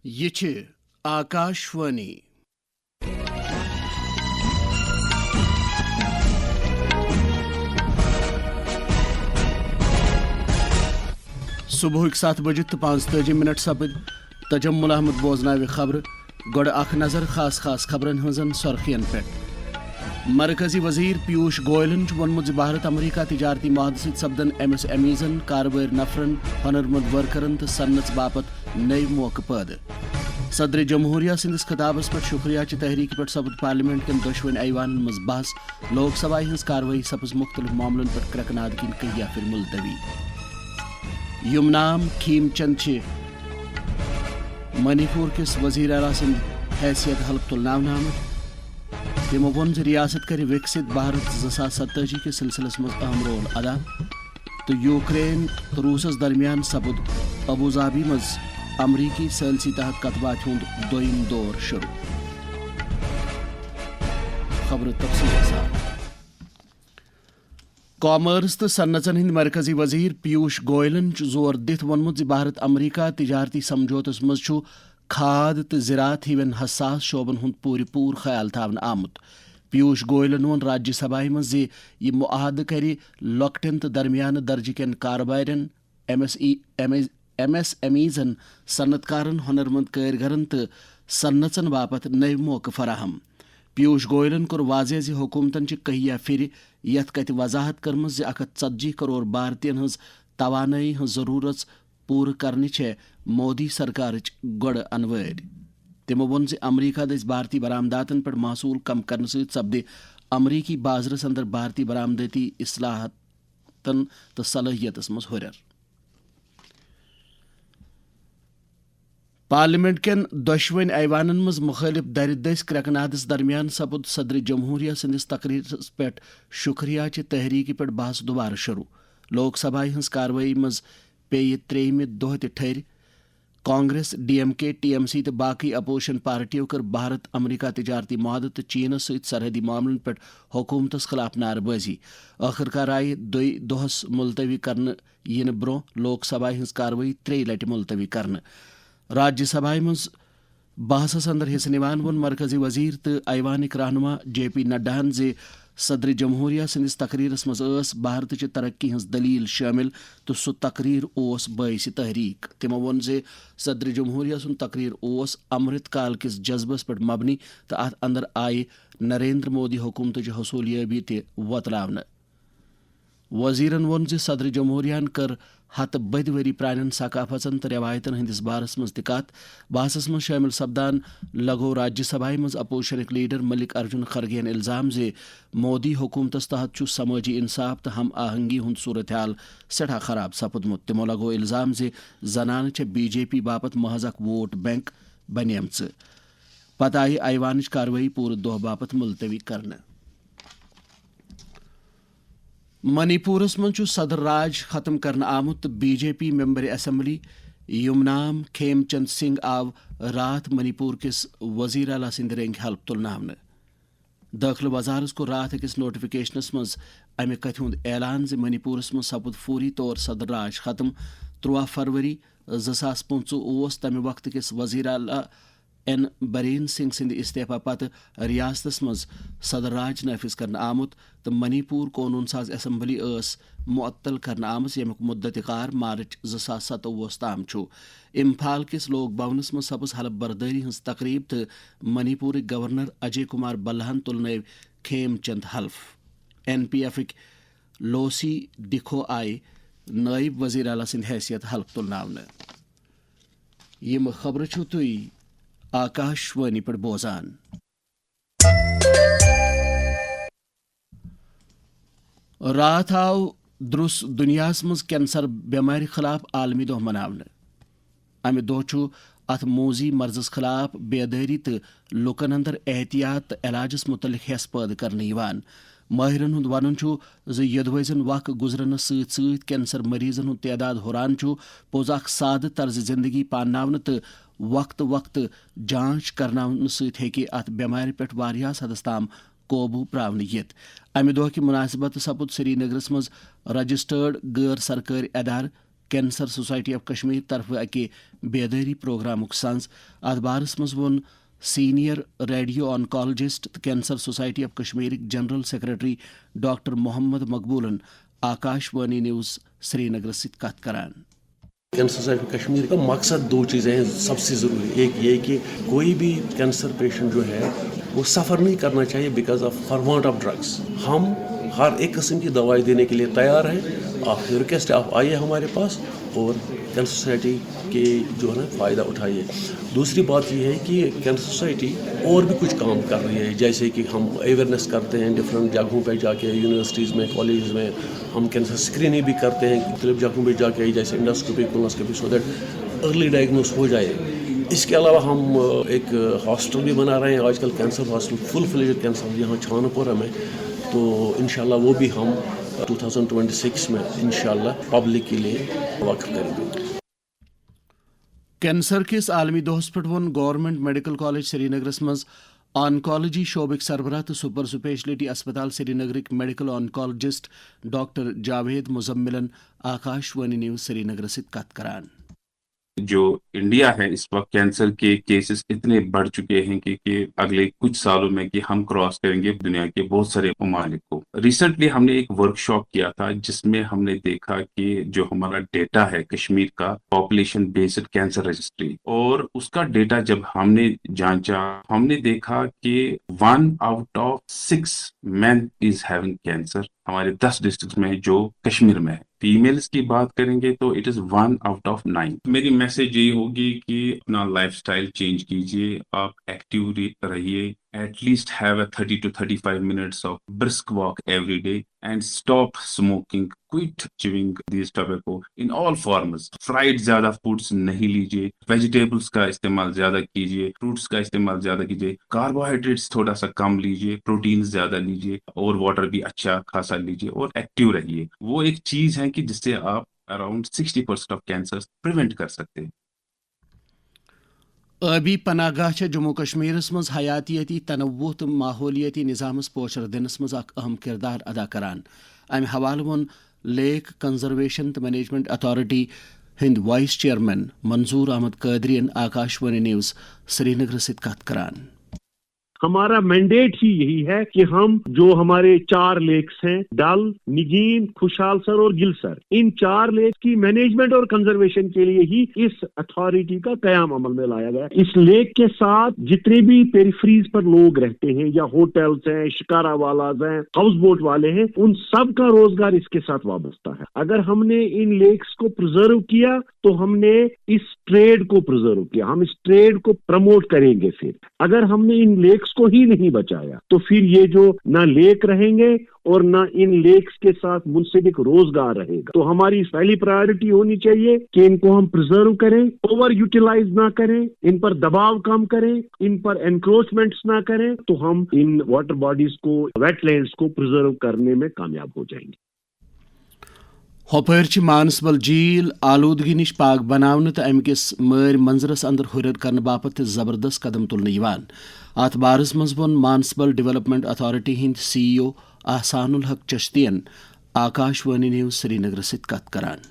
یہ چھ آکاشوانی صبح 7 بجے تو 45 سپد تجمل احمد بوزناوِ خبر گوڑ اخ نظر خاص خبرن ہنزن سرخین پہ مرکزی وزیر پیوش گوئلن وونمت بھارت امریکہ تجارتی معاہدہ ست سپدن ایمس ایمیزن کاربار نفرن ہنرمند ورکرن تو صنعت باپت نئی موقع پید صدر جمہوریہ سندس خطابس پہ شکریہ چہ تحریک پہ سپد پارلیمنٹ کن دشوین ایوان مز بحث لوک سبھا ہز کاروٲیی سپز مختلف معاملن پہ کرکناد کن کہیا پھر ملتوی یم نام کھیم چند منی پور کس وزیر اعلیٰ سند حیثیت حلف تلناون آمت تمو وون ریاست کر وکست بھارت 2027 کے سلسلس مز اہم رول ادا تو یوکرین تو روسس درمیان سپد ابوظہبی مز امریکی ثالثی تحت کت باتھ ہند دویم دور شروع خبر تفصیل سان کامرس تو صنعتن ہند مرکزی وزیر پیوش گوئلن زور دت وونمت بھارت امریکہ تجارتی سمجھوتس مز کھاد تو زراعت ہیوین حساس شعبن ہند پور خیال تھاون آمت پیوش گوئلن وون راجیہ سبھا مز یہ معاہدہ کر لۄکٹین تو درمیانہ درجہ کین کاربارن ایم ایس ایمیزن صنعت کارن ہنرمند کارگرن تو صنعتن باپت نئے موقع فراہم پیوش گوئلن کور واضح زِ حکومتن کہیا پھر یت کت وضاحت کرم 140 کروڑ بھارتین ہز توانائی ہز ضرورت پور کرنے مودی سرکارچ گۄڈ انوٲرۍ تمو وون امریکہ دس بھارتی برآمداتن پہ محصول کم کرنے ست سپدِ امریکی بازرس اندر بھارتی برآمداتی اصلاحاتن تو صلاحیتس مز ہریر پارلیمنٹ کین دشوین ایوانن مز مخالف در دس کرکنادس درمیان سپد صدر جمہوریہ سندس تقریرس پہ شکریہ چہ تحریک پہ بحث دوبارہ شروع لوک سبھا ہز کاروٲیی مز پیہِ 3 دۄہ تہ ٹھہر کانگریس ڈی ایم کے ٹی ایم سی تو باقی اپوزیشن پارٹیو کر بھارت امریکہ تجارتی معاہدہ تو چینس ست سرحدی معاملن پہ حکومتس خلاف نعرہ بازی آخر کار آئی دۄہس ملتوی کرنے ینہ برو لوک سبھا ہز کاروٲیی 3 لٹہ ملتوی کرنے راجیہ سبھا مز بحثس اندر حصہ نوان وون مرکزی وزیر تو ایوانک رہنما جے پی نڈاہن صدر جمہوریہ سندس تقریرس مز بھارت چہ ترقی ہز دلیل شامل تو سہ تقریر باعث تحریک تمو وون صدر جمہوریہ سن تقریر امرت کال کس جذبس پہ مبنی تو ات اندر آئی نریندر مودی حکومتچ حصولیابی تہ وتلاونہ وزیرن وون صدر جمہوریہ کر ہتھ بد وری پرانن ثقافتن تو روایتن ہندس بارس مز کت بحثس مز شامل سپدان لگو راجیہ سبھا مز اپوزیشنک لیڈر ملک ارجن خرگین الزام مودی حکومتس تحت سماجی انصاف تو ہم آہنگی ہند صورتحال سٹھا خراب سپدمت تمو لگو الزام زنانہ بی جے پی باپت محض اک ووٹ بینک بنیمژ پتہ آئی ایوانچ کاروٲیی پورٕ دۄہ باپت ملتوی کرنے منی پورس من صدر راج ختم کرنے آمت بی جے پی ممبر اسمبلی یم نام کھیم چند سنگھ آو رات منی پور کس وزیر اعلیٰ سند رنگ حلف تلناون داخلہ وزارت کو رات أکس نوٹفکیشنس مز امہ کتھ ہند اعلان منی پورس من سپد فوری طور صدر راج ختم 13 فروری 2025 تمہ وقت کس وزیر اعلیٰ این برین سنگھ سند استعفی پتہ ریاستس مز صدر راج نافذ کرنے آمت تو منی پور قونون ساز اسمبلی معطل کرنے آمت یمیک مدت کار مارچ 2027 تام امپھال کس لوک بھونس مز سپز حلف برداری ہز تقریب تو منی پور گورنر اجے کمار بلہن تلنو کھیم چند حلف این پی ایفک لوسی ڈکھو آئی نائب وزیر اعلیٰ سند حیثیت حلف تلناون یم خبر چھو تھی آکاشوانی پہ بوزان رات آو درس دنیا مز کینسر بیمار خلاف عالمی دہ مناونہ امہ دہ ات موذی مرضس خلاف بیداری تو لکن اندر احتیاط تو علاجس متعلق حس پید کرنے ماہرن ہند ون یدوی زن وق گزرنس ست کینسر مریضن ہند تعداد ہران پوز اخ سادہ طرز زندگی پانناون تو وقت جانچ کرناون ست ات بیمار پہ واریاہس حدس تام قوبو پراون یت امہ دہ کہ مناسبت سپد سری نگرس مز رجسٹرڈ غیر سرکاری ادارہ کینسر سوسائٹی آف کشمیر طرف اکہ بیداری پروگرام سنز ات بارس مز وون سینئر ریڈیو آنکالوجسٹ تو cancer society of Kashmir general secretary doctor Muhammad مقبولن Akashvani news Srinagar ست کت کران. کینسر سوسائٹی کشمیر کا مقصد دو چیزیں ہیں سب سے ضروری. ایک یہ کہ کوئی بھی کینسر پیشنٹ جو ہے وہ سفر نہیں کرنا چاہیے because of for want of drugs. ہم ہر ایک قسم کی دوائی دینے کے لیے تیار ہیں. آپ سے ریکویسٹ ہے آپ آئیے ہمارے پاس اور کینسر سوسائٹی کے جو ہے نا فائدہ اٹھائیے. دوسری بات یہ ہے کہ کینسر سوسائٹی اور بھی کچھ کام کر رہی ہے, جیسے کہ ہم اویئرنیس کرتے ہیں ڈفرینٹ جگہوں پہ جا کے, یونیورسٹیز میں, کالجز میں ہم کینسر اسکریننگ بھی کرتے ہیں مختلف جگہوں پہ جا کے, جیسے endoscopy colonoscopy, so that early diagnose ہو جائے. اس کے علاوہ ہم ایک ہاسپٹل بھی بنا رہے ہیں آج کل, کینسر ہاسپٹل فل فلیجڈ کینسر یہاں چھان پورہ میں. تو انشاءاللہ وہ بھی ہم 2026 میں انشاءاللہ پبلک کے لیے وقف کریں گے. کینسر کس عالمی دہس پہ وون گورنمنٹ میڈیکل کالج سری نگرس مز آنکالوجی شعبک سربراہ تو سپر سپیشلٹی اسپتال سری نگرک medical oncologist doctor Javed مزملن Akash وانی نیوز سری نگر ست کت کران. جو انڈیا ہے اس وقت کینسر کے کیسز اتنے بڑھ چکے ہیں کہ اگلے کچھ سالوں میں کہ ہم کراس کریں گے دنیا کے بہت سارے ممالک کو. ریسنٹلی ہم نے ایک ورک شاپ کیا تھا جس میں ہم نے دیکھا کہ جو ہمارا ڈیٹا ہے کشمیر کا پاپولیشن بیسڈ کینسر رجسٹری, اور اس کا ڈیٹا جب ہم نے جانچا ہم نے دیکھا کہ 1 out of 6 men is having cancer ہمارے 10 ڈسٹرکٹ میں جو کشمیر میں ہے. فیمیلز کی بات کریں گے تو اٹ از 1 out of 9. میری میسج یہ ہوگی کہ اپنا لائف سٹائل چینج کیجیے, آپ ایکٹیو رہیے, at least have a 30 to 35 minutes of brisk walk every day and stop smoking, quit chewing these tobacco in all forms. Fried زیادہ foods نہیں لیجیے, ویجیٹیبلس کا استعمال زیادہ کیجیے, فروٹس کا استعمال زیادہ کیجیے, کاربوہائیڈریٹس تھوڑا سا کم لیجیے, پروٹین زیادہ لیجیے اور واٹر بھی اچھا خاصا لیجیے اور ایکٹیو رہیے. وہ ایک چیز ہے کہ جس سے آپ اراؤنڈ 60% آف کینسر پریونٹ کر سکتے ہیں. آبی پناہ گاہ جموں کشمیرس مز حیاتیتی تنوع تو ماحولیاتی نظامس پوچھر دنس مز اخ اہم کردار ادا کران. امہ حوالہ وون لیک کنزرویشن تو مینجمنٹ اتھارٹی ہند وائس چیئرمین منظور احمد قادرین آکاش وانی نیوز سری نگر ست کت کران. ہمارا مینڈیٹ ہی یہی ہے کہ ہم جو ہمارے 4 لیکس ہیں, ڈل, نگین, خوشحال سر اور گل سر, ان 4 لیکس کی مینجمنٹ اور کنزرویشن کے لیے ہی اس اتھارٹی کا قیام عمل میں لایا گیا. اس لیک کے ساتھ جتنے بھی پیریفریز پر لوگ رہتے ہیں یا ہوٹلز ہیں, شکارا والاز ہیں, ہاؤس بوٹ والے ہیں, ان سب کا روزگار اس کے ساتھ وابستہ ہے. اگر ہم نے ان لیکس کو پرزرو کیا تو ہم نے اس ٹریڈ کو پرزرو کیا, ہم اس ٹریڈ کو پروموٹ کریں گے. پھر اگر ہم نے ان لیکس کو ہی نہیں بچایا تو پھر یہ جو نہ لیک رہیں گے اور نہ ان لیکس کے ساتھ منسلک روزگار رہے گا. تو ہماری پہلی پرائرٹی ہونی چاہیے کہ ان کو ہم پرزرو کریں, اوور یوٹیلائز نہ کریں, ان پر دباؤ کم کریں, ان پر انکروچمنٹس نہ کریں, تو ہم ان واٹر باڈیز کو, ویٹ لینڈز کو پرزرو کرنے میں کامیاب ہو جائیں گے. ہوپر مانسبل جھیل آلودگی نش پاک بنانے تو امہ کس مر منظرس اندر ہرر کرنے باپت زبردست قدم تلنے. ات بارس مز وون مانسبل ڈیولپمنٹ اتھارٹی ہند CEO احسان الحق چشتین آکاش وانی نیوز سری نگر ست کت کران.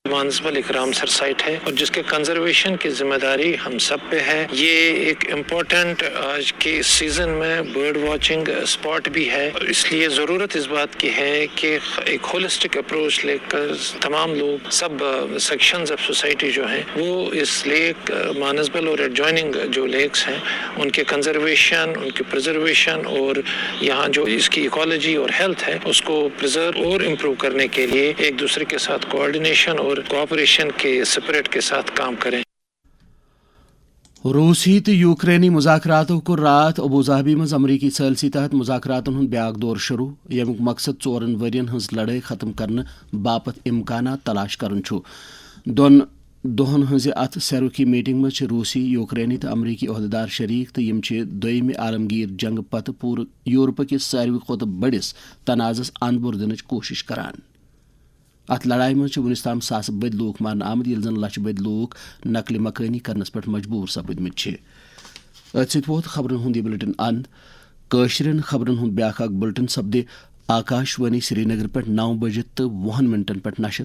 مانسبل ایک رامسر سائٹ ہے اور جس کے کنزرویشن کی ذمہ داری ہم سب پہ ہے. یہ ایک امپورٹنٹ آج کے سیزن میں برڈ واچنگ اسپاٹ بھی ہے, اور اس لیے ضرورت اس بات کی ہے کہ ایک ہولسٹک اپروچ لے کر تمام لوگ, سب سیکشنز آف سوسائٹی جو ہیں وہ اس لیک مانسبل اور ایڈجوائننگ جو لیکس ہیں ان کے کنزرویشن, ان کے پرزرویشن اور یہاں جو اس کی ایکالوجی اور ہیلتھ ہے اس کو پرزرو اور امپروو کرنے کے لیے ایک دوسرے کے ساتھ کوآرڈینیشن اور کوآپریشن کے اسپرٹ کے ساتھ کام کریں. روسی تو یوکرینی مذاکراتو کو رات ابوظہبی مز امریکی ثالثی تحت مذاکراتن ہند بیاکھ دور شروع, یمیک مقصد 4 ورین ہز لڑائی ختم کرنے باپت امکانات تلاش کرن چھُ. دون دہن ہز ات سیروکی میٹنگ مز روسی, یوکرینی تو امریکی عہدیدار شریک, تو یم دویمہ عالمگیر جنگ پتہ پور یورپ کس ساروی کھوتہ بڑس تنازعس اند بور دنچ کوشش کران. ات لڑائی مز ونس تام ساس بد لوک مارنہ آمد, یل زن لچھ بد لوک نقل مکانی کرنس پہ مجبور سپدمت. ات ست ووت خبرن ہند یہ بلٹن اند. کاشرین خبرن ہند بیاکھ اخ بلٹن سپدِ آکاش وانی سری نگر پہ 9 بجے تو 20 منٹن پہ نشر.